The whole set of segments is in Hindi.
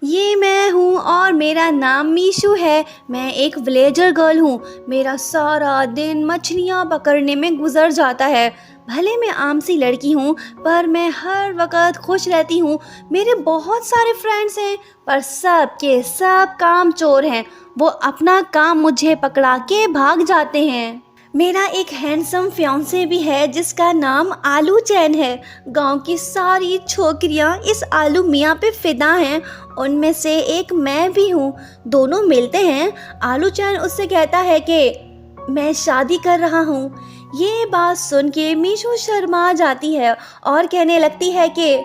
ये मैं हूँ और मेरा नाम मीशू है। मैं एक विलेजर गर्ल हूँ। मेरा सारा दिन मछलियाँ पकड़ने में गुजर जाता है। भले मैं आम सी लड़की हूँ पर मैं हर वक्त खुश रहती हूँ। मेरे बहुत सारे फ्रेंड्स हैं पर सब के सब काम चोर हैं। वो अपना काम मुझे पकड़ा के भाग जाते हैं। मेरा एक हैंडसम फियांसे भी है जिसका नाम आलू चैन है। गांव की सारी छोकरियां इस आलू मियाँ पे फिदा हैं। उनमें से एक मैं भी हूँ। दोनों मिलते हैं। आलू चैन उससे कहता है कि मैं शादी कर रहा हूँ। ये बात सुन के मीशू शर्मा जाती है और कहने लगती है कि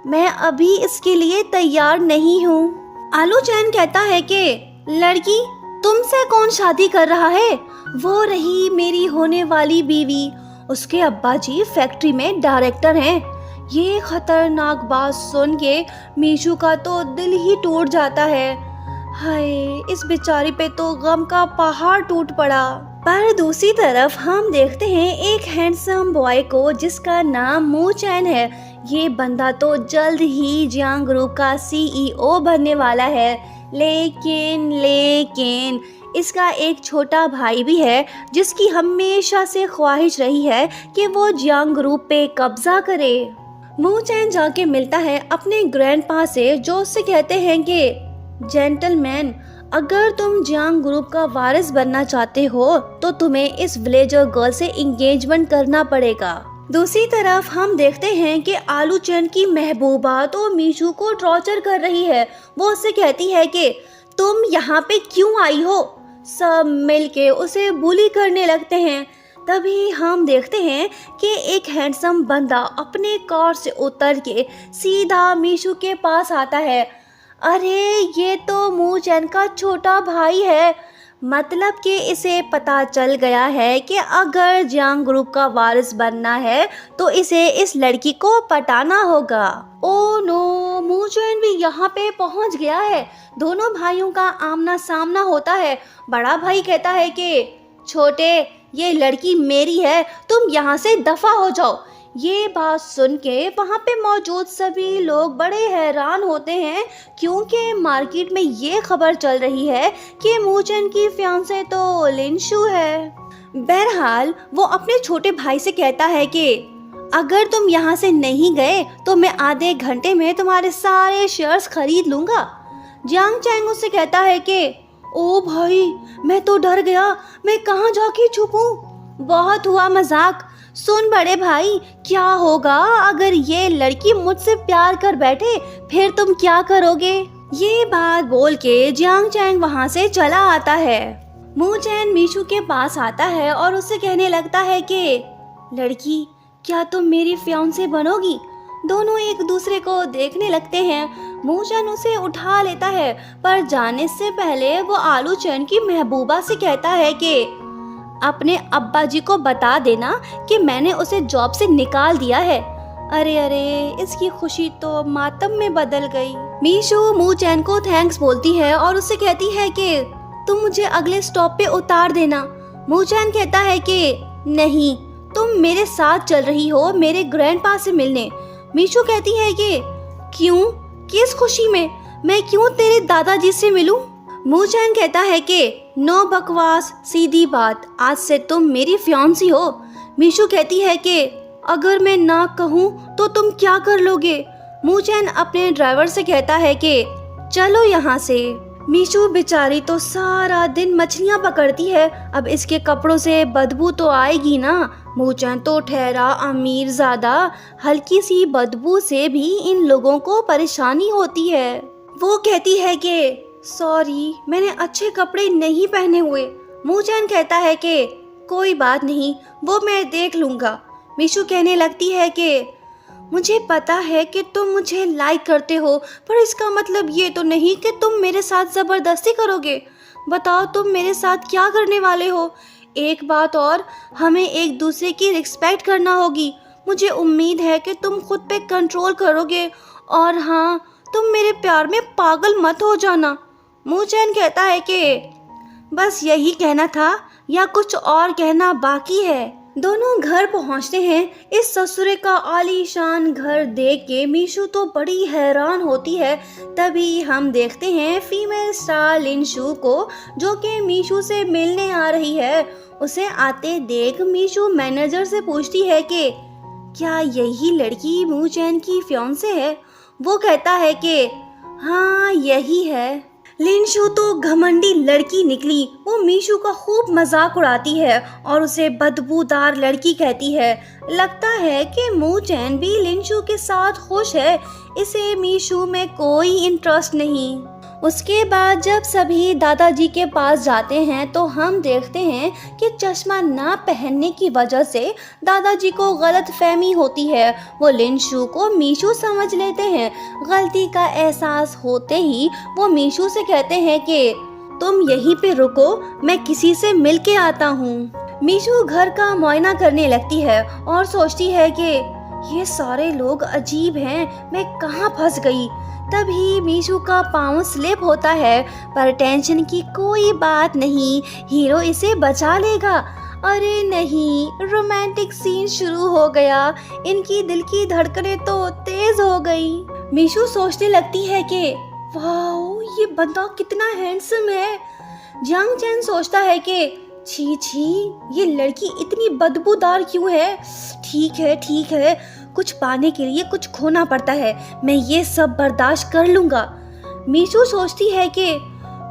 मैं अभी इसके लिए तैयार नहीं हूँ। आलू चैन कहता है कि लड़की, तुमसे कौन शादी कर रहा है? वो रही मेरी होने वाली बीवी। उसके अब्बा जी फैक्ट्री में डायरेक्टर हैं। ये खतरनाक बात सुन के मीशू का तो दिल ही टूट जाता है। हाय, इस बेचारी पे तो गम का पहाड़ टूट पड़ा। पर दूसरी तरफ हम देखते हैं एक हैंडसम बॉय को जिसका नाम मू चैन है। ये बंदा तो जल्द ही जियांग ग्रुप का CEO बनने वाला है। लेकिन इसका एक छोटा भाई भी है जिसकी हमेशा से ख्वाहिश रही है कि वो जियांग ग्रुप पे कब्जा करे। मू चैन जाके मिलता है अपने ग्रैंडपा से जो उससे कहते हैं कि जेंटलमैन, अगर तुम जियांग ग्रुप का वारिस बनना चाहते हो तो तुम्हें इस विलेजर गर्ल से एंगेजमेंट करना पड़ेगा। दूसरी तरफ हम देखते हैं कि आलू चैन की महबूबा तो मीशू को टॉर्चर कर रही है। वो उससे कहती है कि तुम यहाँ पे क्यों आई हो? सब मिलके उसे बुली करने लगते हैं। तभी हम देखते हैं कि एक हैंडसम बंदा अपने कार से उतर के सीधा मीशू के पास आता है। अरे ये तो मू चैन का छोटा भाई है। मतलब कि इसे पता चल गया है कि अगर जियांग ग्रुप का वारिस बनना है तो इसे इस लड़की को पटाना होगा। ओ नो, मू चैन भी यहाँ पे पहुँच गया है। दोनों भाइयों का आमना सामना होता है। बड़ा भाई कहता है कि छोटे, ये लड़की मेरी है, तुम यहाँ से दफा हो जाओ। ये बात सुन के वहाँ पे मौजूद सभी लोग बड़े हैरान होते हैं क्योंकि मार्केट में ये खबर चल रही है कि मू चैन की फियांसे तो लिनशू है। बहरहाल वो अपने छोटे भाई से कहता है कि अगर तुम यहाँ से नहीं गए तो मैं आधे घंटे में तुम्हारे सारे शेयर्स खरीद लूँगा। जियांग चैंग उससे कहता है कि ओ भाई, मैं तो डर गया, मैं कहाँ जाके छुपूं? बहुत हुआ मजाक। सुन बड़े भाई, क्या होगा अगर ये लड़की मुझसे प्यार कर बैठे, फिर तुम क्या करोगे? ये बात बोल के जियांग चैंग वहाँ से चला आता है। मू चैन मीशू के पास आता है और उससे कहने लगता है कि लड़की, क्या तुम मेरी फियांसे बनोगी? दोनों एक दूसरे को देखने लगते हैं। मू चैन उसे उठा लेता है पर जाने से पहले वो आलू चैन की महबूबा से कहता है कि अपने अब्बा जी को बता देना कि मैंने उसे जॉब से निकाल दिया है। अरे अरे, इसकी खुशी तो मातम में बदल गई। मीशू मू चैन को थैंक्स बोलती है और उससे कहती है कि तुम मुझे अगले स्टॉप पे उतार देना। मू चैन कहता है कि नहीं, तुम मेरे साथ चल रही हो मेरे ग्रैंडपा से मिलने। मीशू कहती है कि क्यों? किस खुशी में? मैं क्यों तेरे दादाजी से मिलूं? मू चैन कहता है कि नो बकवास, सीधी बात, आज से तुम मेरी फियांसी हो। मीशू कहती है कि अगर मैं ना कहूँ तो तुम क्या कर लोगे? मू चैन अपने ड्राइवर से कहता है कि चलो यहाँ से। मीशू बेचारी तो सारा दिन मछलियाँ पकड़ती है, अब इसके कपड़ों से बदबू तो आएगी ना। मू चैन तो ठहरा अमीर ज़्यादा, हल्की सी बदबू से भी इन लोगों को परेशानी होती है। वो कहती है कि सॉरी, मैंने अच्छे कपड़े नहीं पहने हुए। मू चैन कहता है कि कोई बात नहीं, वो मैं देख लूँगा। मीशू कहने लगती है कि मुझे पता है कि तुम मुझे लाइक करते हो, पर इसका मतलब ये तो नहीं कि तुम मेरे साथ ज़बरदस्ती करोगे। बताओ तुम मेरे साथ क्या करने वाले हो? एक बात और, हमें एक दूसरे की रिस्पेक्ट करना होगी। मुझे उम्मीद है कि तुम खुद पे कंट्रोल करोगे और हाँ, तुम मेरे प्यार में पागल मत हो जाना। मू चैन कहता है कि बस यही कहना था या कुछ और कहना बाकी है? दोनों घर पहुंचते हैं। इस ससुरे का आलीशान घर देख के मीशू तो बड़ी हैरान होती है। तभी हम देखते हैं फीमेल स्टार लिनशू को, जो कि मीशू से मिलने आ रही है। उसे आते देख मीशू मैनेजर से पूछती है कि क्या यही लड़की मू चैन की फियांसे है। वो कहता है कि हाँ यही है। लिनशू तो घमंडी लड़की निकली। वो मीशू का खूब मजाक उड़ाती है और उसे बदबूदार लड़की कहती है। लगता है कि मू चैन भी लिनशू के साथ खुश है, इसे मीशू में कोई इंटरेस्ट नहीं। उसके बाद जब सभी दादाजी के पास जाते हैं तो हम देखते हैं कि चश्मा ना पहनने की वजह से दादाजी को गलत फहमी होती है। वो लिनशू को मीशू समझ लेते हैं। गलती का एहसास होते ही वो मीशू से कहते हैं कि तुम यहीं पे रुको, मैं किसी से मिल के आता हूँ। मीशू घर का मुआयना करने लगती है और सोचती है कि ये सारे लोग अजीब हैं, मैं कहाँ फंस गई। तभी मीशू का पाँव स्लिप होता है, पर टेंशन की कोई बात नहीं, हीरो इसे बचा लेगा। अरे नहीं, रोमांटिक सीन शुरू हो गया। इनकी दिल की धड़कनें तो तेज हो गई। मीशू सोचने लगती है कि वाओ, ये बंदा कितना हैंडसम है। जियांग चैन सोचता है कि छी छी, ये लड़की इतनी बदबूदार क्यों है। ठीक है, कुछ पाने के लिए कुछ खोना पड़ता है, मैं ये सब बर्दाश्त कर लूंगा। मीशू सोचती है कि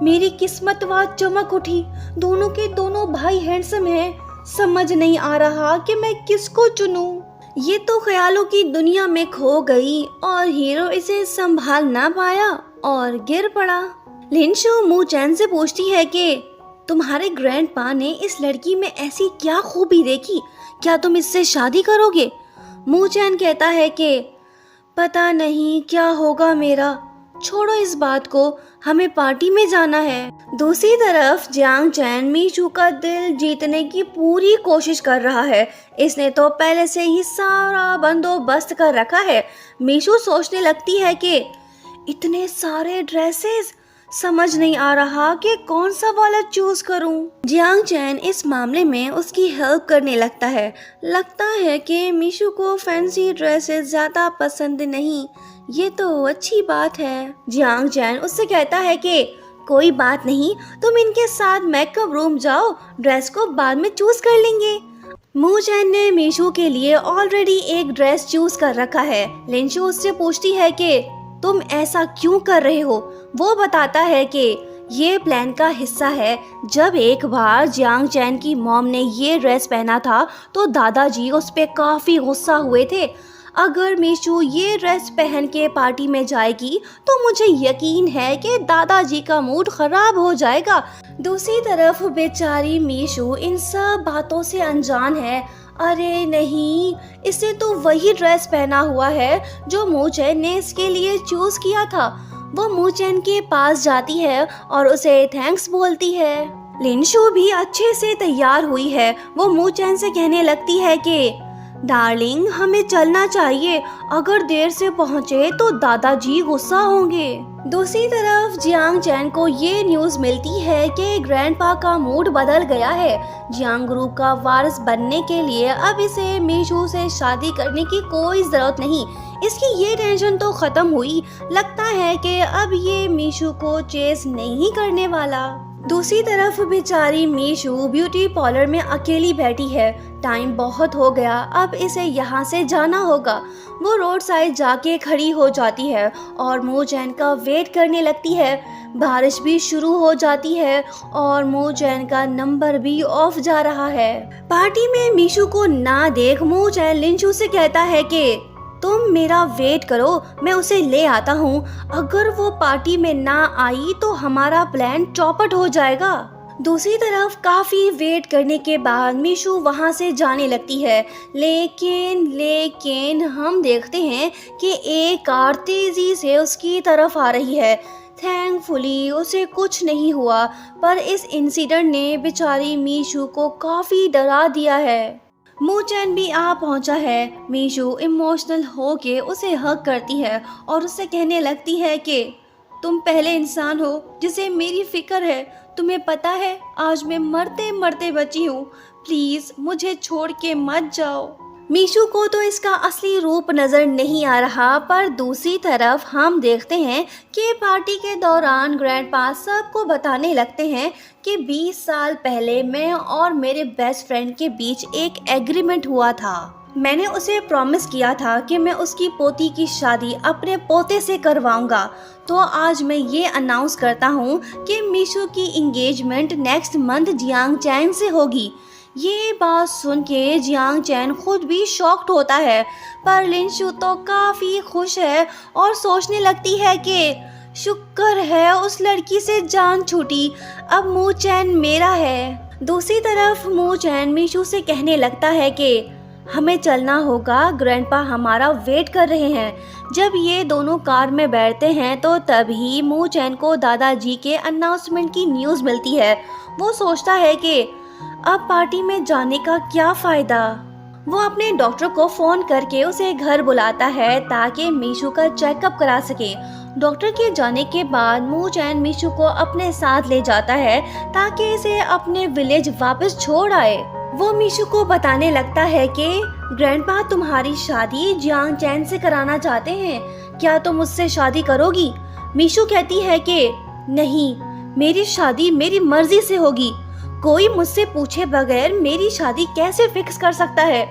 मेरी किस्मत व चमक उठी, दोनों के दोनों भाई हैंडसम हैं, समझ नहीं आ रहा कि मैं किसको चुनूं। ये तो ख्यालों की दुनिया में खो गई और हीरो इसे संभाल ना पाया और गिर पड़ा। लिनशू मू चैन से पूछती है कि तुम्हारे ग्रैंडपा ने इस लड़की में ऐसी क्या खूबी देखी, क्या तुम इससे शादी करोगे। मू चैन कहता है कि पता नहीं क्या होगा मेरा, छोड़ो इस बात को, हमें पार्टी में जाना है। दूसरी तरफ जियांग चैन मीशू का दिल जीतने की पूरी कोशिश कर रहा है। इसने तो पहले से ही सारा बंदोबस्त कर रखा है। मीशू सोचने लगती है कि इतने सारे ड्रेसेस, समझ नहीं आ रहा कि कौन सा वाला चूज करूं। जियांग चैन इस मामले में उसकी हेल्प करने लगता है। लगता है कि मीशू को फैंसी ड्रेसेस ज्यादा पसंद नहीं, ये तो अच्छी बात है। जियांग चैन उससे कहता है कि कोई बात नहीं, तुम इनके साथ मेकअप रूम जाओ, ड्रेस को बाद में चूज कर लेंगे। मू चैन ने मीशू के लिए ऑलरेडी एक ड्रेस चूज कर रखा है। लिनशू उससे पूछती है कि तुम ऐसा क्यों कर रहे हो। वो बताता है कि ये प्लान का हिस्सा है। जब एक बार जियांग चैन की मॉम ने ये ड्रेस पहना था तो दादाजी उस पे काफी गुस्सा हुए थे। अगर मीशू ये ड्रेस पहन के पार्टी में जाएगी तो मुझे यकीन है कि दादाजी का मूड खराब हो जाएगा। दूसरी तरफ बेचारी मीशू इन सब बातों से अनजान है। अरे नहीं, इसने तो वही ड्रेस पहना हुआ है जो मू चैन ने इसके लिए चूज किया था। वो मू चैन के पास जाती है और उसे थैंक्स बोलती है। लिनशू भी अच्छे से तैयार हुई है। वो मू चैन से कहने लगती है कि डार्लिंग, हमें चलना चाहिए, अगर देर से पहुँचे तो दादाजी गुस्सा होंगे। दूसरी तरफ जियांग चैन को ये न्यूज़ मिलती है कि ग्रैंडपा का मूड बदल गया है। जियांग ग्रुप का वारिस बनने के लिए अब इसे मीशू से शादी करने की कोई ज़रूरत नहीं। इसकी ये टेंशन तो ख़त्म हुई। लगता है कि अब ये मीशू को चेस नहीं करने वाला। दूसरी तरफ बेचारी मीशू ब्यूटी पार्लर में अकेली बैठी है। टाइम बहुत हो गया, अब इसे यहाँ से जाना होगा। वो रोड साइड जाके खड़ी हो जाती है और मू चैन का वेट करने लगती है। बारिश भी शुरू हो जाती है और मू चैन का नंबर भी ऑफ जा रहा है। पार्टी में मीशू को ना देख मू चैन लिनशू से कहता है कि तुम मेरा वेट करो, मैं उसे ले आता हूँ। अगर वो पार्टी में ना आई तो हमारा प्लान चौपट हो जाएगा। दूसरी तरफ काफी वेट करने के बाद मीशू वहाँ से जाने लगती है। लेकिन हम देखते हैं कि एक कार तेजी से उसकी तरफ आ रही है। थैंकफुली उसे कुछ नहीं हुआ, पर इस इंसिडेंट ने बेचारी मीशू को काफी डरा दिया है। मू चैन भी आ पहुंचा है। मीशू इमोशनल होके उसे हग करती है और उससे कहने लगती है कि तुम पहले इंसान हो जिसे मेरी फिक्र है। तुम्हें पता है, आज मैं मरते मरते बची हूँ, प्लीज मुझे छोड़ के मत जाओ। मीशू को तो इसका असली रूप नजर नहीं आ रहा, पर दूसरी तरफ हम देखते हैं कि पार्टी के दौरान ग्रैंडपा सबको बताने लगते हैं कि 20 साल पहले मैं और मेरे बेस्ट फ्रेंड के बीच एक एग्रीमेंट हुआ था। मैंने उसे प्रॉमिस किया था कि मैं उसकी पोती की शादी अपने पोते से करवाऊंगा। तो आज मैं ये अनाउंस करता हूँ कि मीशू की इंगेजमेंट नेक्स्ट मंथ जियांग चैन से होगी। ये बात सुन के जियांग चैन खुद भी शॉक्ड होता है, पर लिनशू तो काफ़ी खुश है और सोचने लगती है कि शुक्र है उस लड़की से जान छूटी, अब मू चैन मेरा है। दूसरी तरफ मू चैन मीशू से कहने लगता है कि हमें चलना होगा, ग्रैंडपा हमारा वेट कर रहे हैं। जब ये दोनों कार में बैठते हैं तो तभी मू चैन को दादाजी के अनाउंसमेंट की न्यूज़ मिलती है। वो सोचता है कि अब पार्टी में जाने का क्या फायदा। वो अपने डॉक्टर को फोन करके उसे घर बुलाता है ताकि मीशू का चेकअप करा सके। डॉक्टर के जाने के बाद मू चैन मीशू को अपने साथ ले जाता है ताकि इसे अपने विलेज वापस छोड़ आए। वो मीशू को बताने लगता है कि ग्रैंडपा तुम्हारी शादी जियांग चैन से कराना चाहते हैं, क्या तुम मुझसे शादी करोगी? मीशू कहती है कि नहीं, मेरी शादी मेरी मर्जी से होगी। कोई मुझसे पूछे बगैर मेरी शादी कैसे फिक्स कर सकता है?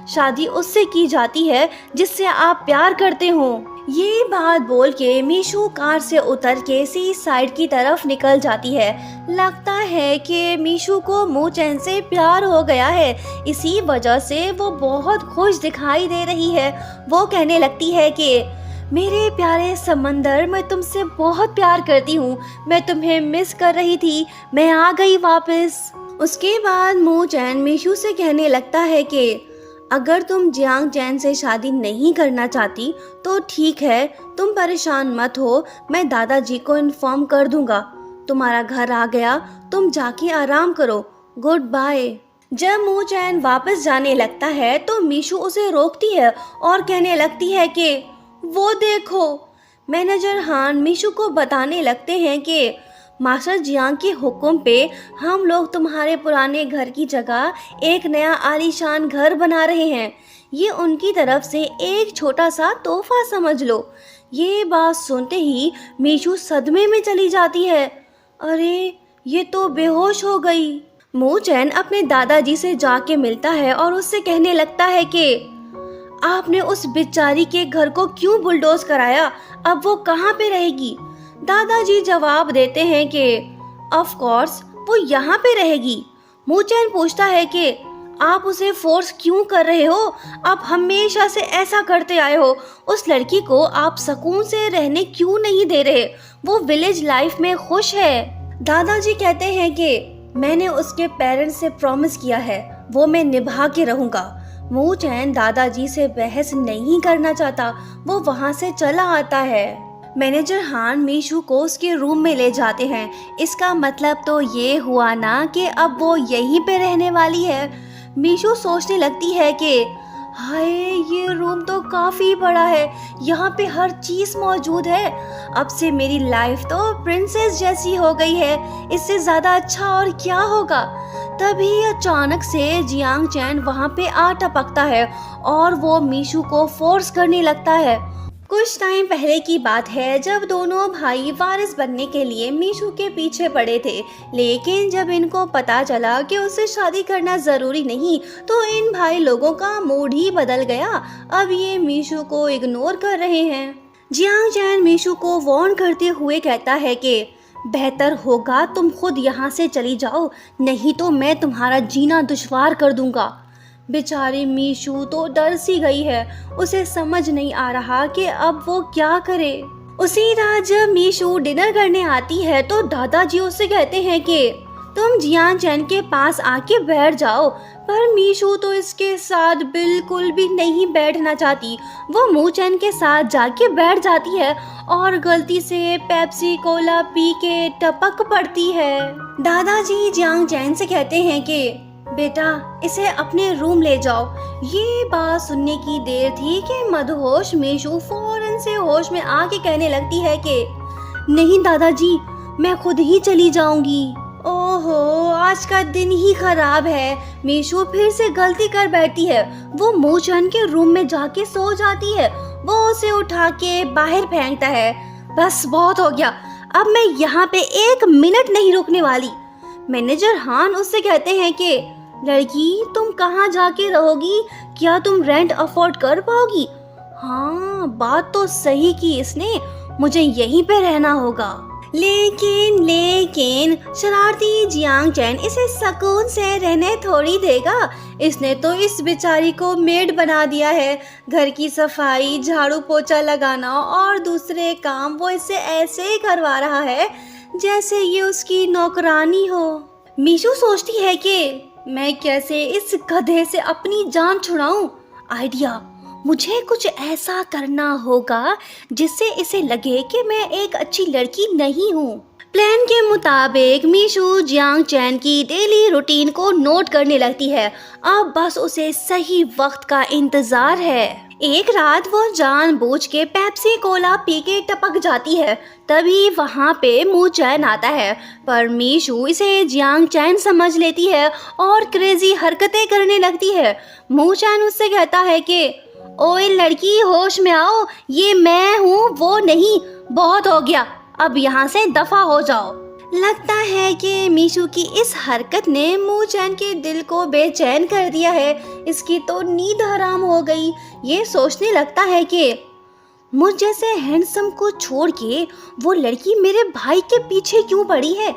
शादी उससे की जाती है जिससे आप प्यार करते हो। ये बात बोल के मीशू कार से उतर के सी साइड की तरफ निकल जाती है। लगता है कि मीशू को मू चैन से प्यार हो गया है, इसी वजह से वो बहुत खुश दिखाई दे रही है। वो कहने लगती है कि मेरे प्यारे समंदर, मैं तुमसे बहुत प्यार करती हूँ, मैं तुम्हें मिस कर रही थी, मैं आ गई वापस। उसके बाद मू चैन मीशू से कहने लगता है कि अगर तुम जियांग चैन से शादी नहीं करना चाहती तो ठीक है, तुम परेशान मत हो, मैं दादाजी को इन्फॉर्म कर दूंगा। तुम्हारा घर आ गया, तुम जाके आराम करो, गुड बाय। जब मू चैन वापस जाने लगता है तो मीशू उसे रोकती है और कहने लगती है कि वो देखो। मैनेजर हान मीशू को बताने लगते हैं कि मास्टर जियांग के हुक्म पे हम लोग तुम्हारे पुराने घर की जगह एक नया आलीशान घर बना रहे हैं। ये उनकी तरफ से एक छोटा सा तोहफा समझ लो। ये बात सुनते ही मीशू सदमे में चली जाती है। अरे, ये तो बेहोश हो गई। मू चैन अपने दादाजी से जाके मिलता है और उससे कहने लगता है कि आपने उस बेचारी के घर को क्यों बुलडोज कराया, अब वो कहाँ पे रहेगी? दादाजी जवाब देते हैं कि ऑफ कोर्स वो यहाँ पे रहेगी। मू चैन पूछता है कि आप उसे फोर्स क्यों कर रहे हो? आप हमेशा से ऐसा करते आए हो। उस लड़की को आप सुकून से रहने क्यों नहीं दे रहे? वो विलेज लाइफ में खुश है। दादाजी कहते हैं कि मैंने उसके पेरेंट्स से प्रॉमिस किया है, वो मैं निभा के रहूँगा। मू चैन दादाजी से बहस नहीं करना चाहता, वो वहाँ से चला आता है। मैनेजर हान मीशू को उसके रूम में ले जाते हैं। इसका मतलब तो ये हुआ ना कि अब वो यहीं पे रहने वाली है। मीशू सोचने लगती है कि हाय, ये रूम तो काफ़ी बड़ा है, यहाँ पे हर चीज़ मौजूद है। अब से मेरी लाइफ तो प्रिंसेस जैसी हो गई है, इससे ज़्यादा अच्छा और क्या होगा। तभी अचानक से जियांग चैन वहाँ पे आ टपकता है और वो मीशू को फोर्स करने लगता है। कुछ टाइम पहले की बात है जब दोनों भाई वारिस बनने के लिए मीशू के पीछे पड़े थे, लेकिन जब इनको पता चला कि उससे शादी करना ज़रूरी नहीं तो इन भाई लोगों का मूड ही बदल गया। अब ये मीशू को इग्नोर कर रहे हैं। जियांग चैन मीशू को वार्न करते हुए कहता है कि बेहतर होगा तुम खुद यहाँ से चली जाओ, नहीं तो मैं तुम्हारा जीना दुश्वार कर दूंगा। बेचारी मीशू तो डर सी गई है, उसे समझ नहीं आ रहा कि अब वो क्या करे। उसी रात जब मीशू डिनर करने आती है तो दादाजी उससे कहते हैं कि तुम जियांग चैन के पास आके बैठ जाओ, पर मीशू तो इसके साथ बिल्कुल भी नहीं बैठना चाहती। वो मू चैन के साथ जाके बैठ जाती है और गलती से पेप्सी कोला पी के टपक पड़ती है। दादाजी जियांग चैन से कहते हैं कि बेटा, इसे अपने रूम ले जाओ। ये बात सुनने की देर थी कि मदहोश मीशू फौरन से होश में आके कहने लगती है कि नहीं दादाजी, मैं खुद ही चली जाऊंगी। ओह, ओहो, आज का दिन ही खराब है। मीशू फिर से गलती कर बैठती है। वो मूचन के रूम में जाके सो जाती है। वो उसे उठा के बाहर फेंकता है। बस बहुत हो गया, अब मैं यहाँ पे 1 मिनट नहीं रुकने वाली। मैनेजर हान उससे कहते हैं कि लड़की, तुम कहाँ जाके रहोगी? क्या तुम रेंट अफोर्ड कर पाओगी? हाँ, बात तो सही की इसने, मुझे यहीं पे रहना होगा। लेकिन शरारती जियांग चैन इसे सुकून से रहने थोड़ी देगा। इसने तो इस बेचारी को मेड बना दिया है। घर की सफाई, झाड़ू पोछा लगाना और दूसरे काम वो इससे ऐसे ही करवा रहा है जैसे ये उसकी नौकरानी हो। मीशू सोचती है कि मैं कैसे इस गधे से अपनी जान छुड़ाऊं। आइडिया, मुझे कुछ ऐसा करना होगा जिससे इसे लगे कि मैं एक अच्छी लड़की नहीं हूँ। प्लान के मुताबिक मीशू जियांग चैन की डेली रूटीन को नोट करने लगती है। अब बस उसे सही वक्त का इंतजार है। एक रात वो जानबूझ के पेप्सी कोला पी के टपक जाती है। तभी वहाँ पे मू चैन आता है, पर मीशू इसे जियांग चैन समझ लेती है और क्रेजी हरकतें करने लगती है। मू चैन उससे कहता है कि ओए लड़की, होश में आओ, ये मैं हूँ, वो नहीं। बहुत हो गया, अब यहाँ से दफा हो जाओ। लगता है कि मीशू की इस हरकत ने मू चैन के दिल को बेचैन कर दिया है। इसकी तो नींद हराम हो गई। ये सोचने लगता है कि मुझ जैसे हैंडसम को छोड़ के वो लड़की मेरे भाई के पीछे क्यों पड़ी है?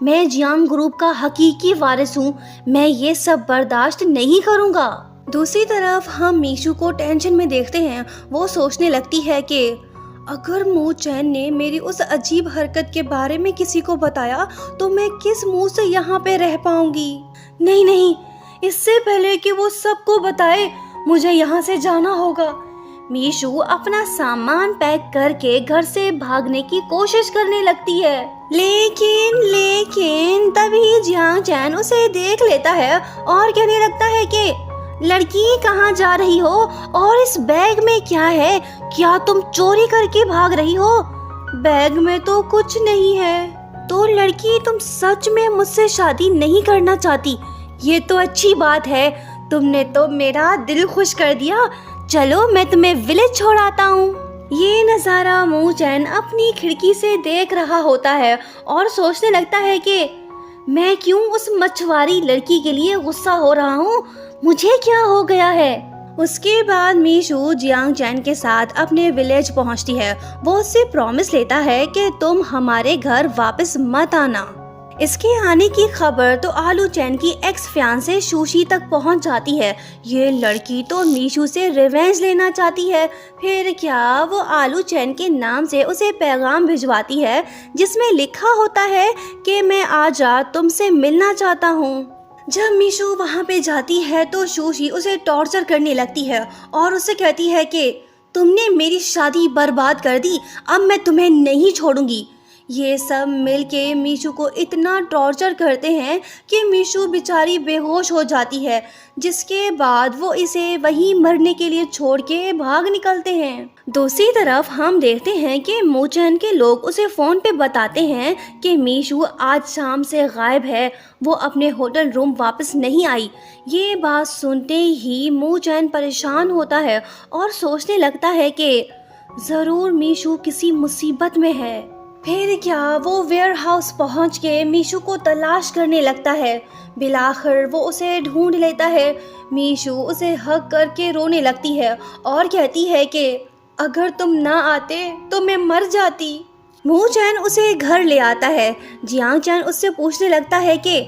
मैं जियांग ग्रुप का हकीकी वारिस हूँ। मैं ये सब बर्दाश्त नहीं करूँगा। दूसरी तरफ हम मीशू को टेंशन में देखते हैं। वो सोचने लगती है कि अगर मू चैन ने मेरी उस अजीब हरकत के बारे में किसी को बताया तो मैं किस मुंह से यहाँ पे रह पाऊंगी। नहीं, इससे पहले कि वो सबको बताए, मुझे यहाँ से जाना होगा। मीशू अपना सामान पैक करके घर से भागने की कोशिश करने लगती है। लेकिन तभी जियांग चैन उसे देख लेता है और कहने लगता है कि लड़की, कहाँ जा रही हो? और इस बैग में क्या है? क्या तुम चोरी करके भाग रही हो? बैग में तो कुछ नहीं है। तो लड़की, तुम सच में मुझसे शादी नहीं करना चाहती? ये तो अच्छी बात है, तुमने तो मेरा दिल खुश कर दिया। चलो मैं तुम्हें विलेज छोड़ाता हूँ। ये नज़ारा मू चैन अपनी खिड़की से देख रहा होता है और सोचने लगता है कि मैं क्यों उस मछुआरी लड़की के लिए गुस्सा हो रहा हूँ? मुझे क्या हो गया है? उसके बाद मीशू जियांग चैन के साथ अपने विलेज पहुंचती है। वो उससे प्रॉमिस लेता है कि तुम हमारे घर वापस मत आना। इसके आने की खबर तो आलू चैन की एक्स फियांसे शूशी तक पहुंच जाती है। ये लड़की तो मीशू से रिवेंज लेना चाहती है। फिर क्या, वो आलू चैन के नाम से उसे पैगाम भिजवाती है जिसमें लिखा होता है कि मैं आज तुमसे मिलना चाहता हूँ। जब मीशू वहाँ पे जाती है तो शूशी उसे टॉर्चर करने लगती है और उसे कहती है कि तुमने मेरी शादी बर्बाद कर दी, अब मैं तुम्हें नहीं छोड़ूंगी। ये सब मिलके मीशू को इतना टॉर्चर करते हैं कि मीशू बेचारी बेहोश हो जाती है, जिसके बाद वो इसे वहीं मरने के लिए छोड़ के भाग निकलते हैं। दूसरी तरफ हम देखते हैं कि मू चैन के लोग उसे फ़ोन पे बताते हैं कि मीशू आज शाम से गायब है, वो अपने होटल रूम वापस नहीं आई। ये बात सुनते ही मू चैन परेशान होता है और सोचने लगता है कि ज़रूर मीशू किसी मुसीबत में है। फिर क्या, वो वेयर हाउस पहुँच के मीशू को तलाश करने लगता है। बिलाखिर वो उसे ढूंढ लेता है। मीशू उसे हग करके रोने लगती है और कहती है कि अगर तुम ना आते तो मैं मर जाती। मू चैन उसे घर ले आता है। जियांग चैन उससे पूछने लगता है कि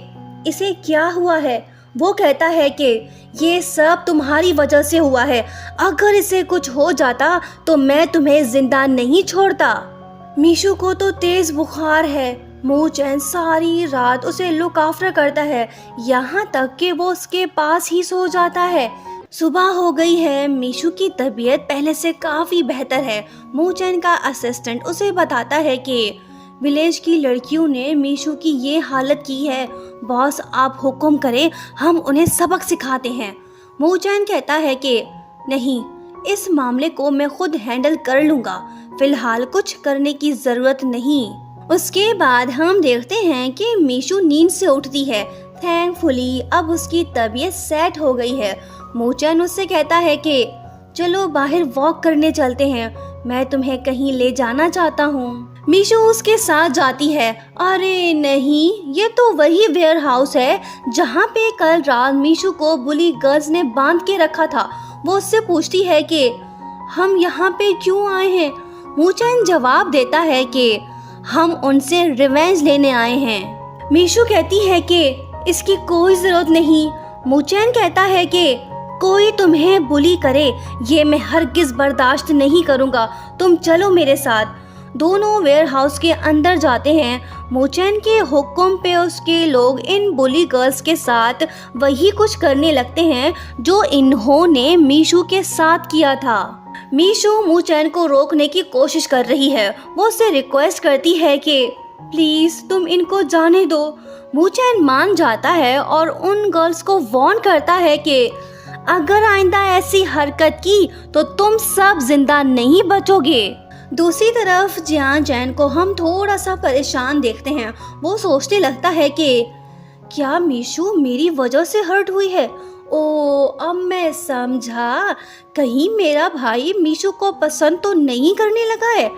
इसे क्या हुआ है। वो कहता है कि ये सब तुम्हारी वजह से हुआ है, अगर इसे कुछ हो जाता तो मैं तुम्हें जिंदा नहीं छोड़ता। मीशू को तो तेज बुखार है। मू चैन सारी रात उसे लुक आफ्टर करता है, यहाँ तक कि वो उसके पास ही सो जाता है। सुबह हो गई है। मीशू की तबीयत पहले से काफ़ी बेहतर है। मू चैन का असिस्टेंट उसे बताता है कि विलेज की लड़कियों ने मीशू की ये हालत की है। बॉस, आप हुक्म करें, हम उन्हें सबक सिखाते हैं। मू चैन कहता है कि नहीं, इस मामले को मैं खुद हैंडल कर लूँगा, फिलहाल कुछ करने की ज़रूरत नहीं। उसके बाद हम देखते हैं कि मीशू नींद से उठती है। थैंकफुली अब उसकी तबीयत सेट हो गई है। मूचैन उससे कहता है कि चलो बाहर वॉक करने चलते हैं, मैं तुम्हें कहीं ले जाना चाहता हूँ। मीशू उसके साथ जाती है। अरे नहीं, ये तो वही वेयर हाउस है जहाँ पे कल रात मीशू को बुली गर्ल्स ने बांध के रखा था। वो उससे पूछती है कि हम यहाँ पे क्यों आए हैं। मूचैन जवाब देता है कि हम उनसे रिवेंज लेने आए हैं। मीशू कहती है कि इसकी कोई जरूरत नहीं। मूचैन कहता है कि कोई तुम्हें बुली करे ये मैं हरगिज बर्दाश्त नहीं करूँगा, तुम चलो मेरे साथ। दोनों वेयर हाउस के अंदर जाते हैं। मूचैन के हुक्म पे उसके लोग इन बुली गर्ल्स के साथ वही कुछ करने लगते हैं जो इन्होंने मीशू के साथ किया था। मीशू मूचैन को रोकने की कोशिश कर रही है। वो उससे रिक्वेस्ट करती है कि प्लीज तुम इनको जाने दो। मूचैन मान जाता है और उन गर्ल्स को वार्न करता है कि अगर आइंदा ऐसी हरकत की तो तुम सब जिंदा नहीं बचोगे। दूसरी तरफ जियान चैन को हम थोड़ा सा परेशान देखते हैं। वो सोचने लगता है कि क्या मीशू मेरी वजह से हर्ट हुई है। ओ अब मैं समझा, कहीं मेरा भाई मीशू को पसंद तो नहीं करने लगा है।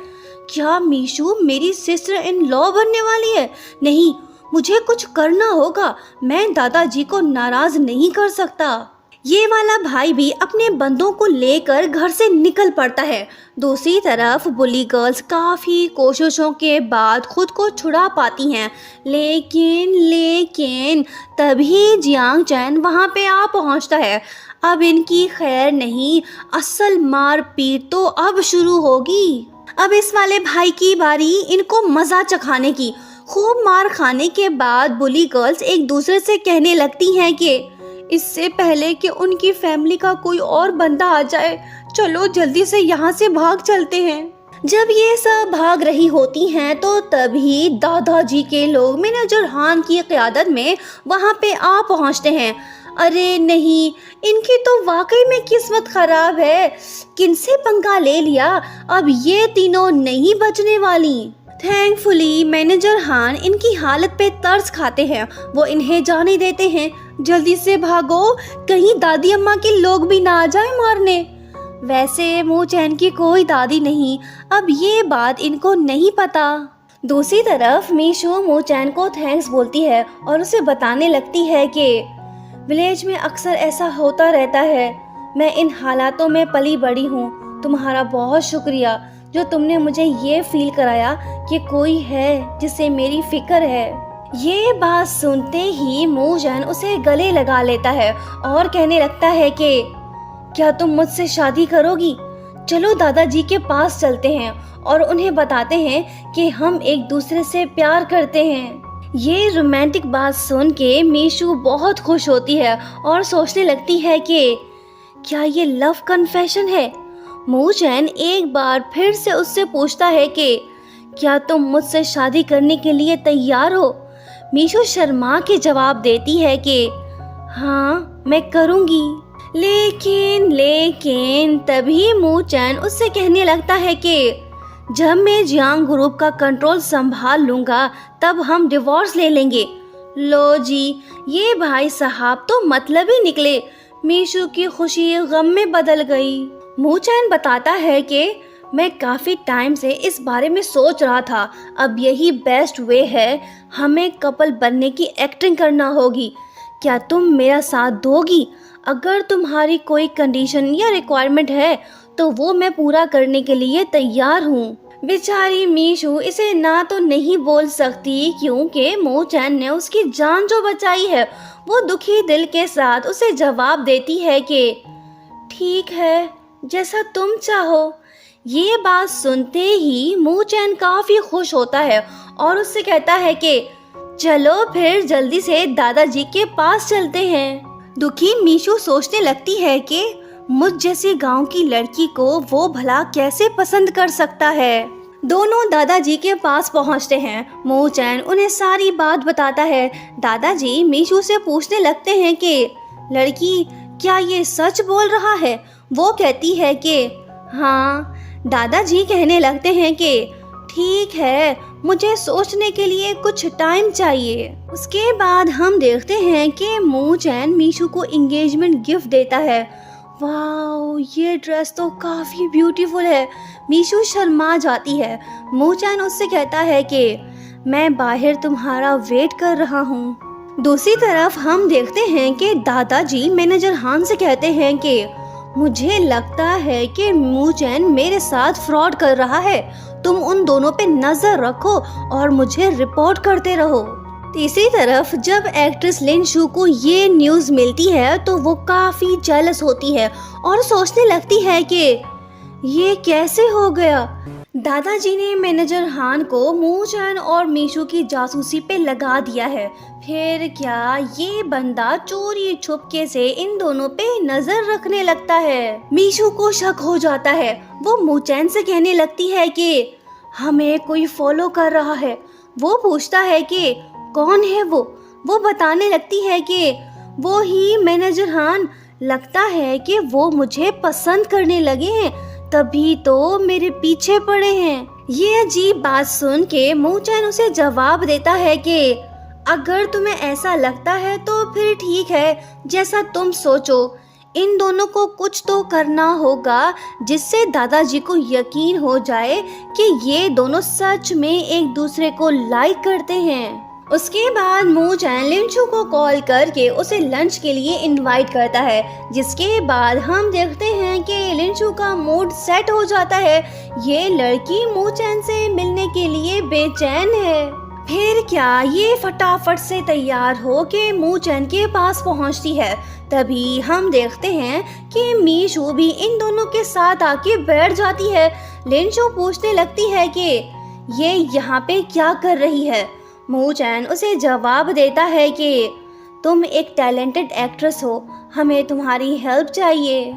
क्या मीशू मेरी सिस्टर इन लॉ बनने वाली है। नहीं, मुझे कुछ करना होगा, मैं दादाजी को नाराज नहीं कर सकता। ये वाला भाई भी अपने बंदों को लेकर घर से निकल पड़ता है। दूसरी तरफ बुली गर्ल्स काफ़ी कोशिशों के बाद खुद को छुड़ा पाती हैं, लेकिन तभी जियांग चैन वहाँ पे आ पहुँचता है। अब इनकी खैर नहीं, असल मारपीट तो अब शुरू होगी। अब इस वाले भाई की बारी इनको मज़ा चखाने की। खूब मार खाने के बाद बुली गर्ल्स एक दूसरे से कहने लगती हैं कि इससे पहले कि उनकी फैमिली का कोई और बंदा आ जाए, चलो जल्दी से यहाँ से भाग चलते हैं। जब ये सब भाग रही होती हैं तो तभी दादाजी के लोग मैनेजर हान की क़यादत में वहाँ पे आ पहुँचते हैं। अरे नहीं, इनकी तो वाकई में किस्मत खराब है, किनसे पंगा ले लिया, अब ये तीनों नहीं बचने वाली। थैंकफुली मैनेजर हान इनकी हालत पे तरस खाते हैं। वो इन्हें जाने देते हैं, जल्दी से भागो, कहीं दादी अम्मा के लोग भी ना आ जाए मारने। वैसे मूचैन की कोई दादी नहीं, अब ये बात इनको नहीं पता। दूसरी तरफ मीशू मूचैन को थैंक्स बोलती है और उसे बताने लगती है कि विलेज में अक्सर ऐसा होता रहता है, मैं इन हालातों में पली बड़ी हूँ। तुम्हारा बहुत शुक्रिया जो तुमने मुझे ये फील कराया कि कोई है जिसे मेरी फिक्र है। ये बात सुनते ही मूचैन उसे गले लगा लेता है और कहने लगता है कि क्या तुम मुझसे शादी करोगी। चलो दादाजी के पास चलते हैं और उन्हें बताते हैं कि हम एक दूसरे से प्यार करते हैं। ये रोमांटिक बात सुन के मीशू बहुत खुश होती है और सोचने लगती है कि क्या ये लव कन्फेशन है। मूचैन एक बार फिर से उससे पूछता है कि क्या तुम मुझसे शादी करने के लिए तैयार हो। मीशू शर्मा के जवाब देती है कि हाँ मैं करूँगी। लेकिन तभी मूचैन उससे कहने लगता है कि जब मैं जियांग ग्रुप का कंट्रोल संभाल लूँगा तब हम डिवोर्स ले लेंगे। लो जी, ये भाई साहब तो मतलब ही निकले। मीशू की खुशी गम में बदल गई। मूचैन बताता है कि मैं काफ़ी टाइम से इस बारे में सोच रहा था, अब यही बेस्ट वे है, हमें कपल बनने की एक्टिंग करना होगी। क्या तुम मेरा साथ दोगी। अगर तुम्हारी कोई कंडीशन या रिक्वायरमेंट है तो वो मैं पूरा करने के लिए तैयार हूँ। बेचारी मीशू इसे ना तो नहीं बोल सकती क्योंकि मूचैन ने उसकी जान जो बचाई है। वो दुखी दिल के साथ उसे जवाब देती है कि ठीक है, जैसा तुम चाहो। ये बात सुनते ही मूचैन काफी खुश होता है और उससे कहता है कि चलो फिर जल्दी से दादाजी के पास चलते हैं। दुखी मीशू सोचने लगती है कि मुझ जैसे गांव की लड़की को वो भला कैसे पसंद कर सकता है। दोनों दादाजी के पास पहुंचते हैं। मूचैन उन्हें सारी बात बताता है। दादाजी मीशू से पूछने लगते हैं कि लड़की क्या ये सच बोल रहा है। वो कहती है कि हाँ। दादाजी कहने लगते हैं कि ठीक है, मुझे सोचने के लिए कुछ टाइम चाहिए। उसके बाद हम देखते हैं कि मू चैन मीशू को एंगेजमेंट गिफ्ट देता है। वाओ, ये ड्रेस तो काफ़ी ब्यूटीफुल है। मीशू शर्मा जाती है। मू चैन उससे कहता है कि मैं बाहर तुम्हारा वेट कर रहा हूँ। दूसरी तरफ हम देखते हैं कि दादाजी मैनेजर हान से कहते हैं कि मुझे लगता है कि मू चैन मेरे साथ फ्रॉड कर रहा है। तुम उन दोनों पे नजर रखो और मुझे रिपोर्ट करते रहो। तीसरी तरफ जब एक्ट्रेस लिन शू को ये न्यूज़ मिलती है तो वो काफ़ी जेलस होती है और सोचने लगती है कि ये कैसे हो गया। दादाजी ने मैनेजर हान को मू चैन और मीशू की जासूसी पे लगा दिया है। फिर क्या ये बंदा चोरी छुपके से इन दोनों पे नजर रखने लगता है। मीशू को शक हो जाता है। वो मू चैन से कहने लगती है कि हमें कोई फॉलो कर रहा है। वो पूछता है कि कौन है वो बताने लगती है कि वो ही मैनेजर हान। लगता है कि वो मुझे पसंद करने लगे हैं, तभी तो मेरे पीछे पड़े हैं। ये अजीब बात सुन के मू चैन उसे जवाब देता है कि अगर तुम्हें ऐसा लगता है तो फिर ठीक है, जैसा तुम सोचो। इन दोनों को कुछ तो करना होगा जिससे दादाजी को यकीन हो जाए कि ये दोनों सच में एक दूसरे को लाइक करते हैं। उसके बाद मू चैन लिन शू को कॉल करके उसे लंच के लिए इनवाइट करता है, जिसके बाद हम देखते हैं कि लिन शू का मूड सेट हो जाता है। ये लड़की मू चैन से मिलने के लिए बेचैन है। फिर क्या ये फटाफट से तैयार हो के मू चैन के पास पहुंचती है। तभी हम देखते हैं कि मीशू भी इन दोनों के साथ आके बैठ जाती है। लिन शू पूछने लगती है कि ये यहाँ पे क्या कर रही है। मू चैन उसे जवाब देता है कि तुम एक टैलेंटेड एक्ट्रेस हो, हमें तुम्हारी हेल्प चाहिए।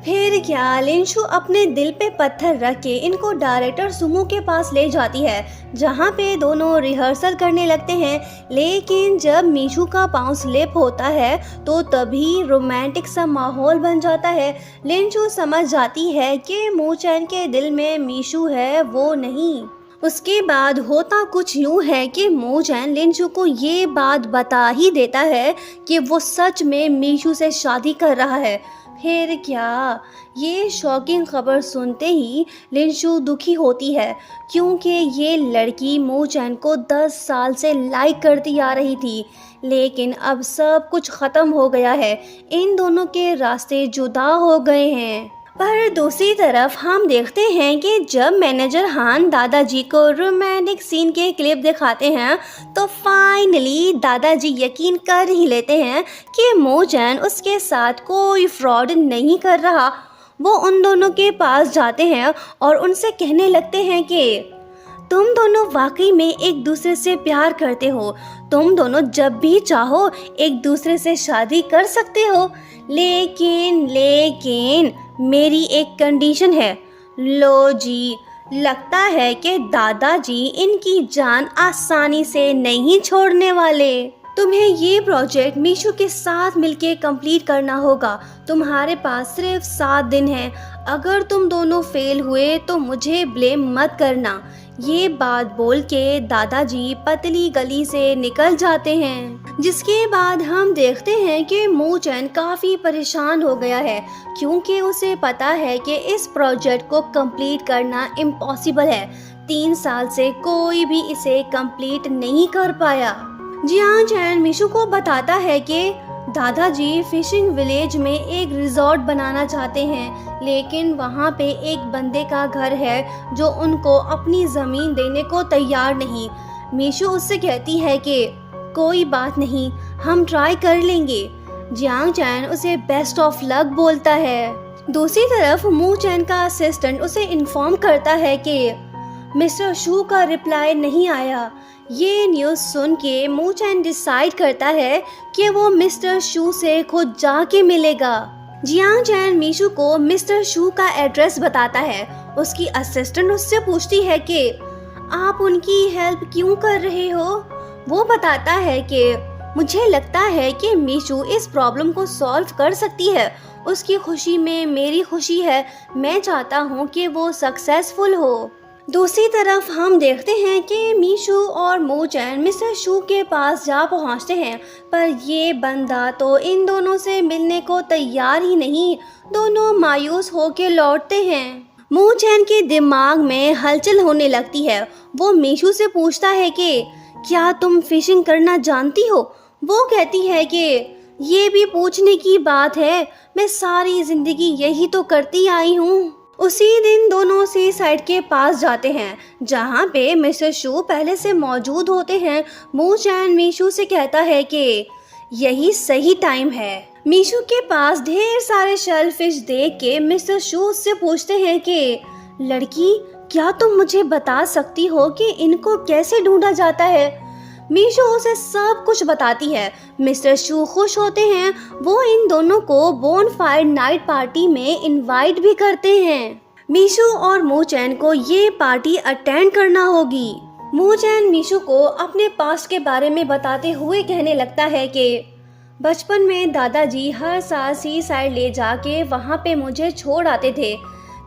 फिर क्या लिन शू अपने दिल पे पत्थर रख के इनको डायरेक्टर सुमो के पास ले जाती है, जहाँ पे दोनों रिहर्सल करने लगते हैं। लेकिन जब मीशू का पाँव स्लिप होता है तो तभी रोमांटिक सा माहौल बन जाता है। लिन शू समझ जाती है कि मू चैन के दिल में मीशू है, वो नहीं। उसके बाद होता कुछ यूँ है कि मू चैन लिन शू को ये बात बता ही देता है कि वो सच में मीशू से शादी कर रहा है। फिर क्या ये शॉकिंग खबर सुनते ही लिन शू दुखी होती है, क्योंकि ये लड़की मू चैन को 10 साल से लाइक करती आ रही थी। लेकिन अब सब कुछ ख़त्म हो गया है, इन दोनों के रास्ते जुदा हो गए हैं। पर दूसरी तरफ हम देखते हैं कि जब मैनेजर हान दादाजी को रोमांटिक सीन के क्लिप दिखाते हैं तो फाइनली दादाजी यकीन कर ही लेते हैं कि मू चैन उसके साथ कोई फ्रॉड नहीं कर रहा। वो उन दोनों के पास जाते हैं और उनसे कहने लगते हैं कि तुम दोनों वाकई में एक दूसरे से प्यार करते हो। तुम दोनों जब भी चाहो एक दूसरे से शादी कर सकते हो। लेकिन मेरी एक कंडीशन है। लो जी, लगता है कि दादाजी इनकी जान आसानी से नहीं छोड़ने वाले। तुम्हें ये प्रोजेक्ट मीशू के साथ मिलके कंप्लीट करना होगा। तुम्हारे पास सिर्फ 7 दिन हैं। अगर तुम दोनों फेल हुए तो मुझे ब्लेम मत करना। ये बात बोल के दादाजी पतली गली से निकल जाते हैं। जिसके बाद हम देखते हैं कि मू चैन काफ़ी परेशान हो गया है, क्योंकि उसे पता है कि इस प्रोजेक्ट को कंप्लीट करना इम्पॉसिबल है। 3 साल से कोई भी इसे कंप्लीट नहीं कर पाया। जियांग चैन मीशू को बताता है कि दादाजी फिशिंग विलेज में एक रिजॉर्ट बनाना चाहते हैं, लेकिन वहाँ पे एक बंदे का घर है जो उनको अपनी ज़मीन देने को तैयार नहीं। मीशू उससे कहती है कि कोई बात नहीं, हम ट्राई कर लेंगे। जियांग चैन उसे बेस्ट ऑफ लक बोलता है। दूसरी तरफ मू चैन का असिस्टेंट उसे इन्फॉर्म करता है कि मिस्टर शू का रिप्लाई नहीं आया। ये न्यूज़ सुन के मू चैन डिसाइड करता है कि वो मिस्टर शू से खुद जाके मिलेगा। जियांग चैन मीशू को मिस्टर शू का एड्रेस बताता है। उसकी असिस्टेंट उससे पूछती है कि आप उनकी हेल्प क्यों कर रहे हो। वो बताता है कि मुझे लगता है कि मीशू इस प्रॉब्लम को सॉल्व कर सकती है। उसकी खुशी में मेरी खुशी है। मैं चाहता हूँ कि वो सक्सेसफुल हो। दूसरी तरफ हम देखते हैं कि मीशू और मूचैन मिस्टर शू के पास जा पहुंचते हैं, पर ये बंदा तो इन दोनों से मिलने को तैयार ही नहीं। दोनों मायूस होकर लौटते हैं। मूचैन के दिमाग में हलचल होने लगती है। वो मीशू से पूछता है कि क्या तुम फिशिंग करना जानती हो? वो कहती है कि ये भी पूछने की बात है, मैं सारी जिंदगी यही तो करती आई हूँ। उसी दिन दोनों सी साइड के पास जाते हैं जहाँ पे मिस्टर शू पहले से मौजूद होते हैं। मूचैन मीशू से कहता है कि यही सही टाइम है। मीशू के पास ढेर सारे शेलफिश देख के मिस्टर शू उससे पूछते हैं कि लड़की, क्या तुम मुझे बता सकती हो कि इनको कैसे ढूंढा जाता है? मीशू उसे सब कुछ बताती है। मिस्टर शू खुश होते हैं। वो इन दोनों को बोनफायर नाइट पार्टी में इनवाइट भी करते हैं। मीशू और मूचैन को ये पार्टी अटेंड करना होगी। मूचैन मीशू को अपने पास्ट के बारे में बताते हुए कहने लगता है कि बचपन में दादाजी हर साल सी साइड ले जाके वहाँ पे मुझे छोड़ आते थे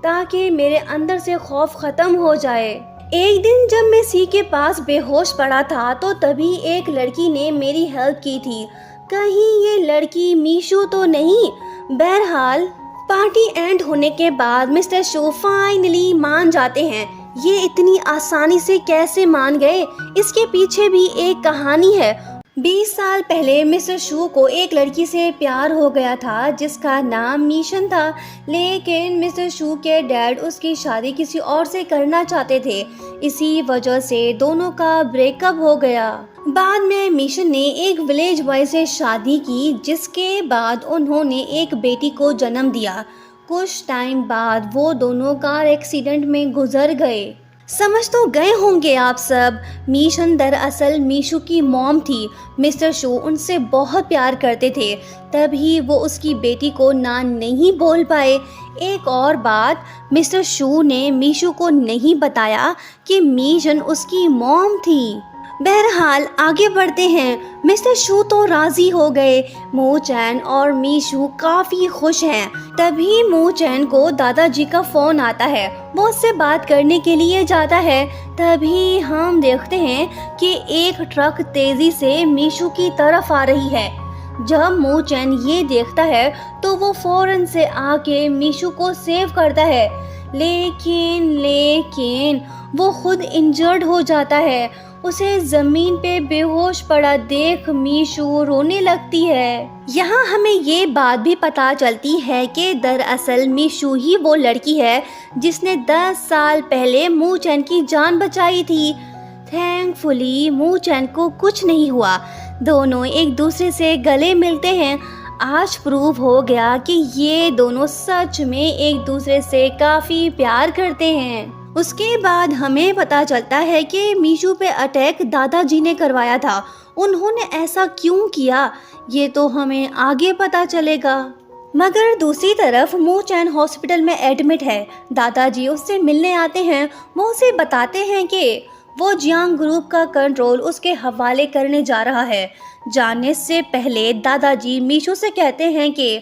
ताकि मेरे अंदर से खौफ खत्म हो जाए। एक दिन जब मैं सी के पास बेहोश पड़ा था तो तभी एक लड़की ने मेरी हेल्प की थी। कहीं ये लड़की मीशू तो नहीं? बहरहाल पार्टी एंड होने के बाद मिस्टर शू फाइनली मान जाते हैं। ये इतनी आसानी से कैसे मान गए? इसके पीछे भी एक कहानी है। 20 साल पहले मिस्टर शू को एक लड़की से प्यार हो गया था जिसका नाम मीशन था, लेकिन मिस्टर शू के डैड उसकी शादी किसी और से करना चाहते थे। इसी वजह से दोनों का ब्रेकअप हो गया। बाद में मीशन ने एक विलेज बॉय से शादी की जिसके बाद उन्होंने एक बेटी को जन्म दिया। कुछ टाइम बाद वो दोनों कार एक्सीडेंट में गुजर गए। समझ तो गए होंगे आप सब, मीशन दरअसल मीशू की मॉम थी। मिस्टर शू उनसे बहुत प्यार करते थे, तभी वो उसकी बेटी को ना नहीं बोल पाए। एक और बात, मिस्टर शू ने मीशू को नहीं बताया कि मीशन उसकी मॉम थी। बहरहाल आगे बढ़ते हैं। मिस्टर शू तो राजी हो गए। मूचैन और मीशू काफी खुश हैं। तभी मूचैन को दादाजी का फोन आता है। वो उससे बात करने के लिए जाता है। तभी हम देखते हैं कि एक ट्रक तेजी से मीशू की तरफ आ रही है। जब मूचैन ये देखता है तो वो फौरन से आके मीशू को सेव करता है, लेकिन वो खुद इंजर्ड हो जाता है। उसे जमीन पे बेहोश पड़ा देख मीशू रोने लगती है। यहाँ हमें ये बात भी पता चलती है कि दरअसल मीशू ही वो लड़की है जिसने 10 साल पहले मूचैन की जान बचाई थी। थैंकफुली मूचैन को कुछ नहीं हुआ। दोनों एक दूसरे से गले मिलते हैं। आज प्रूव हो गया कि ये दोनों सच में एक दूसरे से काफी प्यार करते हैं। उसके बाद हमें पता चलता है कि मीशू पे अटैक दादाजी ने करवाया था। उन्होंने ऐसा क्यों किया ये तो हमें आगे पता चलेगा। मगर दूसरी तरफ मूचैन हॉस्पिटल में एडमिट है। दादाजी उससे मिलने आते हैं। वो उसे बताते हैं कि वो जियांग ग्रुप का कंट्रोल उसके हवाले करने जा रहा है। जाने से पहले दादाजी मीशू से कहते हैं कि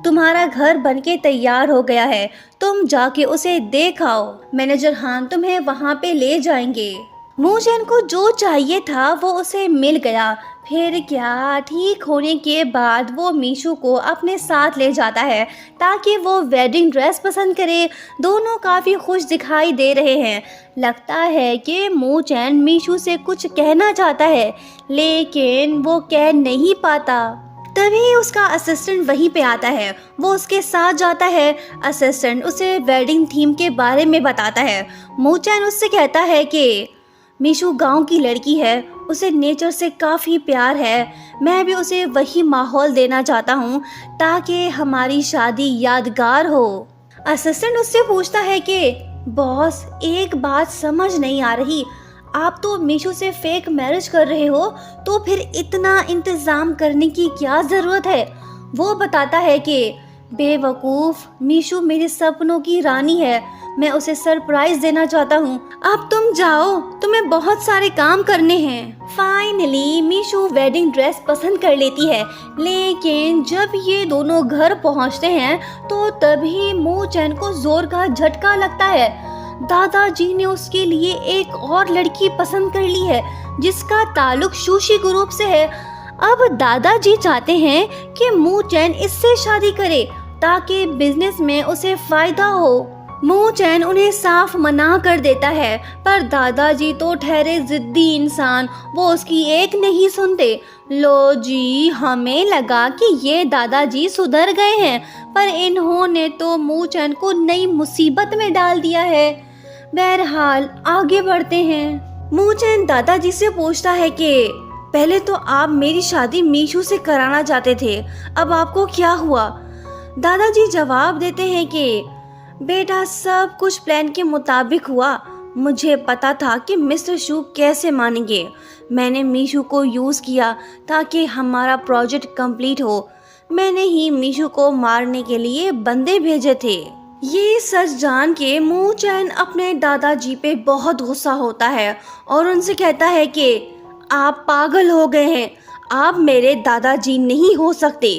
तुम्हारा घर बनके तैयार हो गया है, तुम जाके उसे देख आओ। मैनेजर हान तुम्हें वहाँ पे ले जाएंगे। मूचैन को जो चाहिए था वो उसे मिल गया। फिर क्या, ठीक होने के बाद वो मीशू को अपने साथ ले जाता है ताकि वो वेडिंग ड्रेस पसंद करे। दोनों काफ़ी खुश दिखाई दे रहे हैं। लगता है कि मूचैन मीशू से कुछ कहना चाहता है लेकिन वो कह नहीं पाता। तभी उसका असिस्टेंट वहीं पे आता है। वो उसके साथ जाता है। असिस्टेंट उसे वेडिंग थीम के बारे में बताता है। मूचैन उससे कहता है कि मीशू गांव की लड़की है, उसे नेचर से काफ़ी प्यार है। मैं भी उसे वही माहौल देना चाहता हूँ ताकि हमारी शादी यादगार हो। असिस्टेंट उससे पूछता है कि बॉस, एक बात समझ नहीं आ रही, आप तो मीशू से फेक मैरिज कर रहे हो, तो फिर इतना इंतज़ाम करने की क्या ज़रूरत है? वो बताता है कि बेवकूफ़, मीशू मेरे सपनों की रानी है, मैं उसे सरप्राइज देना चाहता हूँ। अब तुम जाओ, तुम्हें बहुत सारे काम करने हैं। फाइनली मीशू वेडिंग ड्रेस पसंद कर लेती है, लेकिन जब ये दोनों घर पहुँचते हैं तो तभी मूचैन को जोर का झटका लगता है। दादाजी ने उसके लिए एक और लड़की पसंद कर ली है जिसका ताल्लुक सुशी ग्रुप से है। अब दादाजी चाहते हैं कि मू चैन इससे शादी करे ताकि बिजनेस में उसे फायदा हो। मू चैन उन्हें साफ मना कर देता है, पर दादाजी तो ठहरे जिद्दी इंसान, वो उसकी एक नहीं सुनते। लो जी, हमें लगा कि ये दादाजी सुधर गए हैं, पर इन्होंने तो मू चैन को नई मुसीबत में डाल दिया है। बहरहाल आगे बढ़ते हैं। मू चैन दादाजी से पूछता है कि पहले तो आप मेरी शादी मीशू से कराना चाहते थे, अब आपको क्या हुआ? दादाजी जवाब देते हैं कि बेटा, सब कुछ प्लान के मुताबिक हुआ। मुझे पता था कि मिस्टर शू कैसे मानेंगे। मैंने मीशू को यूज़ किया ताकि हमारा प्रोजेक्ट कंप्लीट हो। मैंने ही मीशू को मारने के लिए बंदे भेजे थे। ये सच जान के मू चैन अपने दादाजी पे बहुत गुस्सा होता है और उनसे कहता है कि आप पागल हो गए हैं, आप मेरे दादाजी नहीं हो सकते।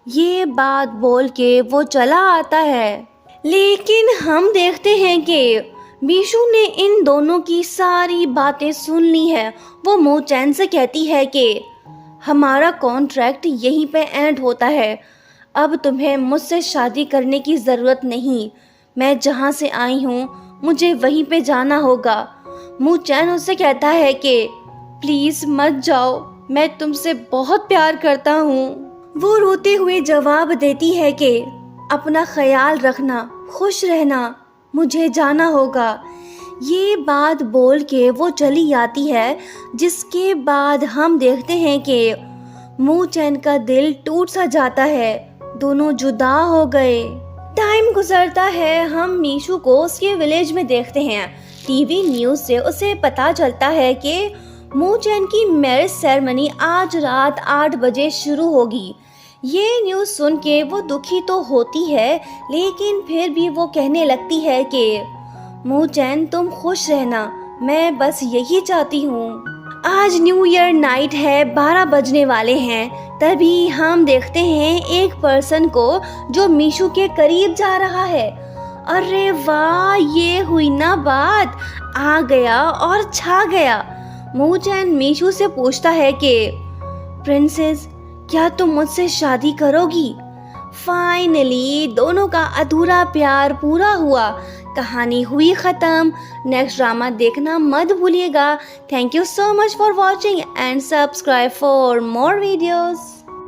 ये बात बोल के वो चला आता है। लेकिन हम देखते हैं कि मीशू ने इन दोनों की सारी बातें सुन ली है। वो मू चैन से कहती है कि हमारा कॉन्ट्रैक्ट यहीं पे एंड होता है, अब तुम्हें मुझसे शादी करने की ज़रूरत नहीं। मैं जहाँ से आई हूँ मुझे वहीं पे जाना होगा। मू चैन उससे कहता है कि प्लीज़ मत जाओ, मैं तुमसे बहुत प्यार करता हूँ। वो रोते हुए जवाब देती है कि अपना ख्याल रखना, खुश रहना, मुझे जाना होगा। ये बात बोल के वो चली आती है, जिसके बाद हम देखते हैं कि मू चैन का दिल टूट सा जाता है। दोनों जुदा हो गए। टाइम गुजरता है, हम मीशू को उसके विलेज में देखते हैं। टीवी न्यूज़ से उसे पता चलता है कि मू चैन की मैरिज सेरेमनी आज रात 8 बजे शुरू होगी। ये न्यूज़ सुन के वो दुखी तो होती है, लेकिन फिर भी वो कहने लगती है कि मू चैन तुम खुश रहना, मैं बस यही चाहती हूँ। आज न्यू ईयर नाइट है, 12 बजने वाले हैं। तभी हम देखते हैं एक पर्सन को जो मीशू के करीब जा रहा है। अरे वाह, ये हुई ना बात, आ गया और छा गया। मू चैन मीशू से पूछता है कि प्रिंसेस, क्या तुम मुझसे शादी करोगी? फाइनली दोनों का अधूरा प्यार पूरा हुआ। कहानी हुई ख़त्म। नेक्स्ट ड्रामा देखना मत भूलिएगा। Thank you so much for watching and subscribe for more videos.